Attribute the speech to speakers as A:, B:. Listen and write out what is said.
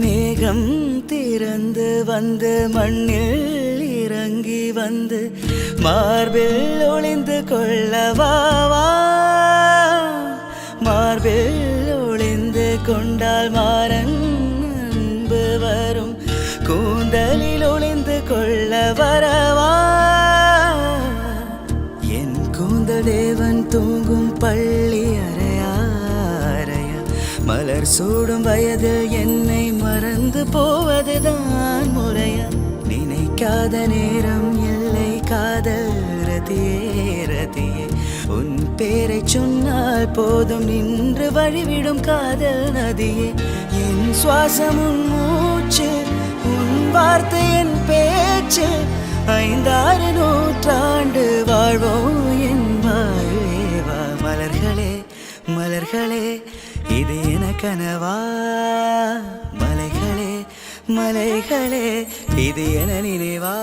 A: மேகம் திறந்து வந்து மண்ணில் இறங்கி வந்து மார்பில் ஒளிந்து கொள்ளவாவா. மார்பில் ஒளிந்து கொண்டால் மாறன் அன்பு வரும், கூந்தலில் ஒளிந்து கொள்ள வரவா. என் கூந்தல் தேவன் தூங்கும் பள்ளி அறையா அறையா, மலர் சூடும் வயதில் என்னை மறந்து போவதுதான் முறையா. நினைக்காத நேரம் இல்லை காதல் ரதியே ரதியே, உன் பேரை சொன்னால் போதும் நின்று வழிவிடும் காதல் நதியே. என் சுவாசம் உன் மூச்சு, உன் வார்த்தை என் பேச்சு, 5-6 நூற்றாண்டு வாழ்வோம் என் வாழ்வேவா. மலர்களே மலர்களே இது என கனவா, மலைகளே மலைகளே இது என நினைவா.